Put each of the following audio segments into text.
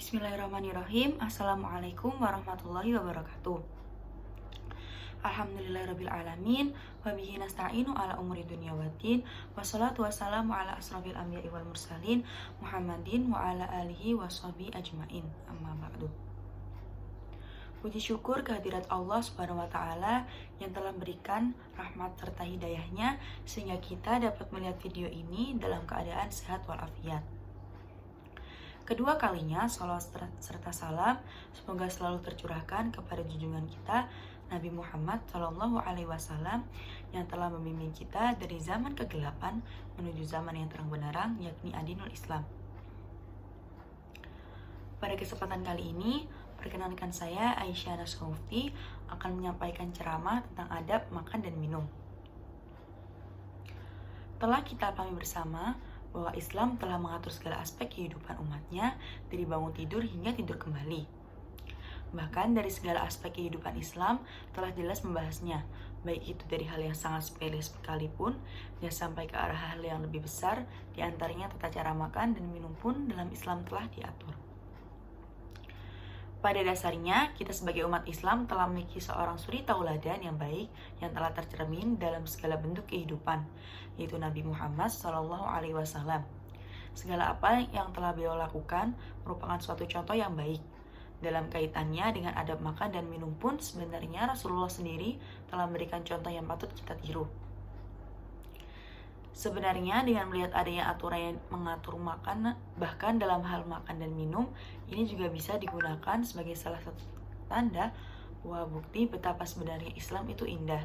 Bismillahirrahmanirrahim. Assalamualaikum warahmatullahi wabarakatuh. Alhamdulillahirrabbilalamin. Wabihi nasta'inu ala umuri dunia waddin. Wassalatu wassalamu ala asrafil anbiya'i wal mursalin Muhammadin wa ala alihi wa sahbihi ajmain. Amma ba'du. Puji syukur kehadirat Allah Subhanahu wa Ta'ala yang telah memberikan rahmat serta hidayahnya sehingga kita dapat melihat video ini dalam keadaan sehat walafiat. Kedua kalinya, salawat serta salam semoga selalu tercurahkan kepada junjungan kita Nabi Muhammad SAW yang telah membimbing kita dari zaman kegelapan menuju zaman yang terang benderang, yakni Adinul Islam. Pada kesempatan kali ini, perkenankan saya Aisyah Nasrufti akan menyampaikan ceramah tentang adab makan dan minum. Telah kita pahami bersama bahwa Islam telah mengatur segala aspek kehidupan umatnya dari bangun tidur hingga tidur kembali. Bahkan dari segala aspek kehidupan Islam telah jelas membahasnya, baik itu dari hal yang sangat sepele sekalipun, hingga sampai ke arah hal yang lebih besar, diantaranya tata cara makan dan minum pun dalam Islam telah diatur. Pada dasarnya, kita sebagai umat Islam telah memiliki seorang suri tauladan yang baik yang telah tercermin dalam segala bentuk kehidupan, yaitu Nabi Muhammad SAW. Segala apa yang telah beliau lakukan merupakan suatu contoh yang baik. Dalam kaitannya dengan adab makan dan minum pun, sebenarnya Rasulullah sendiri telah memberikan contoh yang patut kita tiru. Sebenarnya dengan melihat adanya aturan yang mengatur makan, bahkan dalam hal makan dan minum, ini juga bisa digunakan sebagai salah satu tanda bahwa bukti betapa sebenarnya Islam itu indah.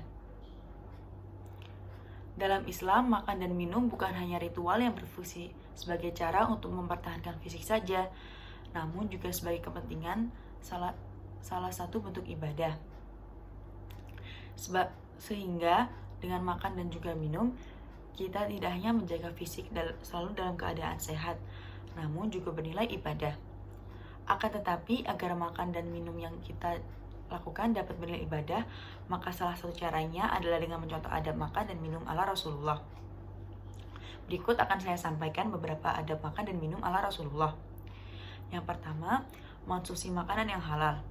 Dalam Islam, makan dan minum bukan hanya ritual yang berfungsi sebagai cara untuk mempertahankan fisik saja, namun juga sebagai kepentingan salah satu bentuk ibadah. Sehingga dengan makan dan juga minum, kita tidak hanya menjaga fisik selalu dalam keadaan sehat, namun juga bernilai ibadah. Akan tetapi, agar makan dan minum yang kita lakukan dapat bernilai ibadah, maka salah satu caranya adalah dengan mencontoh adab makan dan minum ala Rasulullah. Berikut akan saya sampaikan beberapa adab makan dan minum ala Rasulullah. Yang pertama, mengonsumsi makanan yang halal.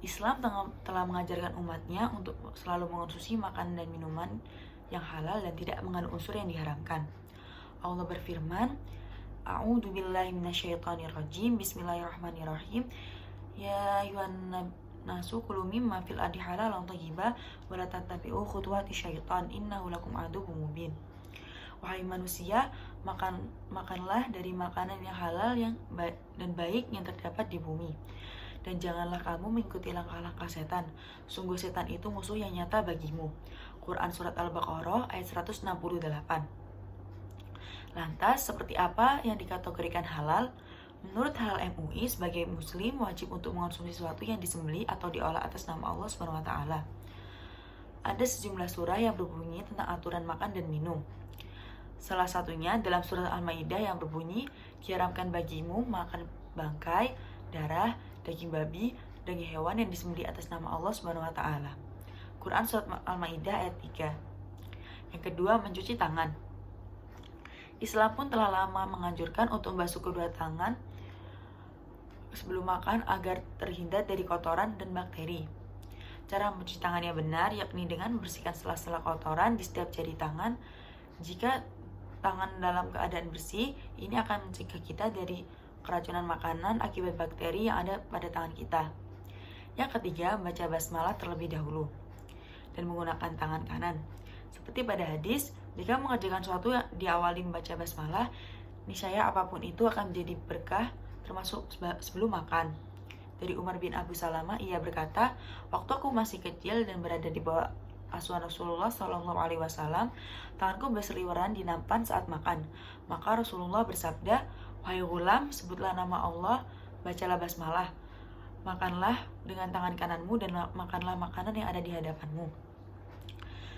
Islam telah mengajarkan umatnya untuk selalu mengonsumsi makanan dan minuman yang halal dan tidak mengandung unsur yang diharamkan. Allah berfirman, A'udzubillahi minasyaitonirrajim. Bismillahirrahmanirrahim. Ya ayyuhan nasu kulu mimma fil ardi halalan thayyiban wa la tattabi'u khutuwati syaitan innahu lakum aduwwum mubin. Wahai manusia, makanlah dari makanan yang halal dan baik yang terdapat di bumi. Dan janganlah kamu mengikuti langkah-langkah setan. Sungguh setan itu musuh yang nyata bagimu. Quran Surat Al-Baqarah ayat 168. Lantas, seperti apa yang dikategorikan halal? Menurut Halal MUI, sebagai muslim wajib untuk mengonsumsi sesuatu yang disembelih atau diolah atas nama Allah SWT. Ada sejumlah surah yang berbunyi tentang aturan makan dan minum. Salah satunya dalam surat Al-Maidah yang berbunyi, diharamkan bagimu makan bangkai, darah, daging babi, daging hewan yang disembelih atas nama Allah SWT. Quran Surat Al-Maidah ayat 3. Yang kedua, mencuci tangan. Islam pun telah lama menganjurkan untuk membasuh kedua tangan sebelum makan agar terhindar dari kotoran dan bakteri. Cara mencuci tangan yang benar yakni dengan membersihkan sela-sela kotoran di setiap jari tangan. Jika tangan dalam keadaan bersih, ini akan mencegah kita dari keracunan makanan akibat bakteri yang ada pada tangan kita. Yang ketiga, membaca basmalah terlebih dahulu dan menggunakan tangan kanan. Seperti pada hadis, jika mengerjakan sesuatu yang diawali membaca basmalah, niscaya apapun itu akan menjadi berkah, termasuk sebelum makan. Dari Umar bin Abu Salamah, ia berkata, waktu aku masih kecil dan berada di bawah asuhan Rasulullah SAW, tanganku berseliweran di nampan saat makan. Maka Rasulullah bersabda, wahai ghulam, sebutlah nama Allah, bacalah basmalah. Makanlah dengan tangan kananmu dan makanlah makanan yang ada di hadapanmu.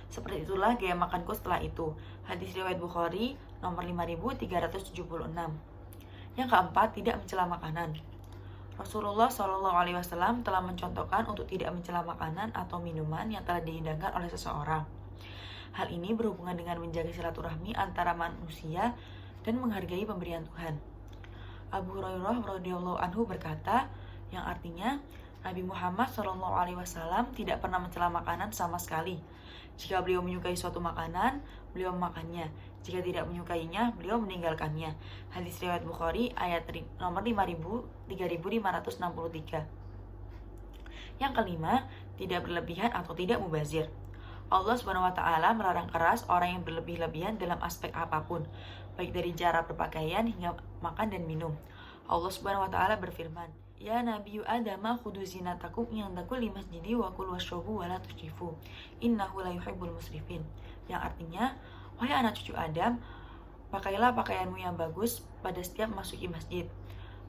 Seperti itulah gaya makanku setelah itu. Hadis riwayat Bukhari nomor 5376. Yang keempat, tidak mencela makanan. Rasulullah SAW telah mencontohkan untuk tidak mencela makanan atau minuman yang telah dihidangkan oleh seseorang. Hal ini berhubungan dengan menjaga silaturahmi antara manusia dan menghargai pemberian Tuhan. Abu Hurairah radhiyallahu anhu berkata, yang artinya Nabi Muhammad SAW tidak pernah mencela makanan sama sekali. Jika beliau menyukai suatu makanan, beliau memakannya. Jika tidak menyukainya, beliau meninggalkannya. Hadis riwayat Bukhari ayat nomor 3563. Yang kelima, tidak berlebihan atau tidak mubazir. Allah Subhanahu wa taala melarang keras orang yang berlebih-lebihan dalam aspek apapun, baik dari cara berpakaian hingga makan dan minum. Allah Subhanahu wa taala berfirman, "Ya Nabi Adam, khudu zinatakum inda kulli masjidi wa kulu washrabu wa la tusrifu. Innahu la yuhibbul musrifin." Yang artinya, wahai anak cucu Adam, pakailah pakaianmu yang bagus pada setiap masuki masjid.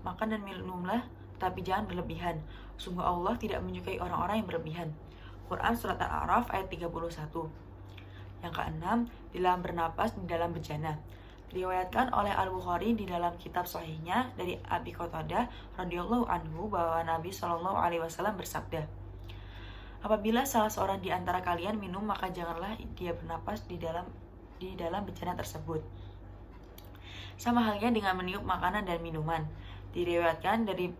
Makan dan minumlah, tapi jangan berlebihan. Sungguh Allah tidak menyukai orang-orang yang berlebihan. Quran Surat Al-A'raf ayat 31. Yang keenam, dilarang bernapas di dalam bejana. Diriwayatkan oleh Al-Bukhari di dalam kitab sahihnya dari Abi Qatadah radhiyallahu anhu bahwa Nabi Shallallahu alaihi wasallam bersabda, "Apabila salah seorang di antara kalian minum, maka janganlah dia bernapas di dalam bejana tersebut." Sama halnya dengan meniup makanan dan minuman. Diriwayatkan dari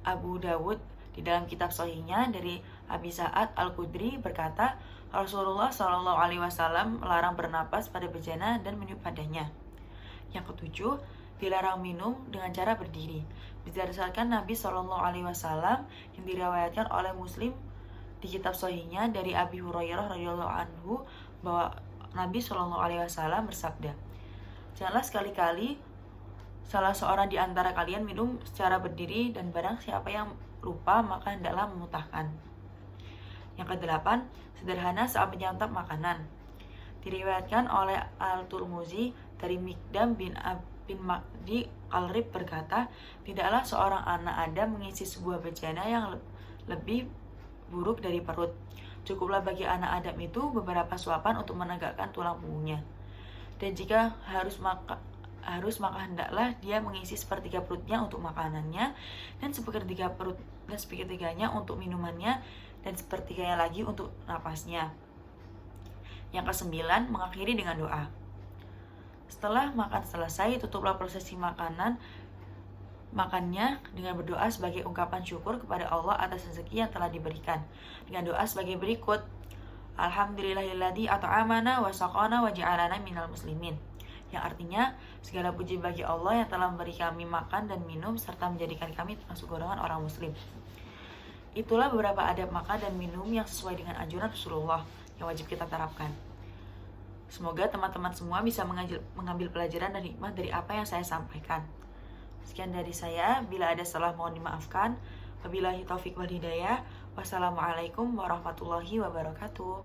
Abu Dawud di dalam kitab sahihnya dari Abi Sa'ad Al-Khudri berkata, Rasulullah Shallallahu alaihi wasallam melarang bernapas pada bejana dan meniup padanya. Yang ketujuh, dilarang minum dengan cara berdiri. Berdasarkan Nabi Shallallahu alaihi wasallam yang diriwayatkan oleh Muslim di kitab sahihnya dari Abi Hurairah radhiyallahu anhu bahwa Nabi Shallallahu alaihi wasallam bersabda, "Janganlah sekali-kali salah seorang di antara kalian minum secara berdiri, dan barang siapa yang lupa maka hendaklah memuntahkan." Yang kedelapan, sederhana saat menyantap makanan. Diriwayatkan oleh Al-Turmuzi dari Mikdam bin Ma'di Al-Rib berkata, "Tidaklah seorang anak Adam mengisi sebuah bejana yang lebih buruk dari perut. Cukuplah bagi anak Adam itu beberapa suapan untuk menegakkan tulang punggungnya. Dan jika harus maka hendaklah dia mengisi sepertiga perutnya untuk makanannya, dan sepertiganya untuk minumannya, dan sepertiganya lagi untuk napasnya." Yang kesembilan, mengakhiri dengan doa. Setelah makan selesai, tutuplah prosesi makannya dengan berdoa sebagai ungkapan syukur kepada Allah atas rezeki yang telah diberikan. Dengan doa sebagai berikut, "Alhamdulillahilladzi at'amana wa saqana wa ja'alana minal muslimin." Yang artinya, segala puji bagi Allah yang telah memberi kami makan dan minum serta menjadikan kami termasuk golongan orang muslim. Itulah beberapa adab makan dan minum yang sesuai dengan anjuran Rasulullah yang wajib kita terapkan. Semoga teman-teman semua bisa mengambil pelajaran dan hikmah dari apa yang saya sampaikan. Sekian dari saya, bila ada salah mohon dimaafkan. Wabillahi taufiq wal hidayah. Wassalamualaikum warahmatullahi wabarakatuh.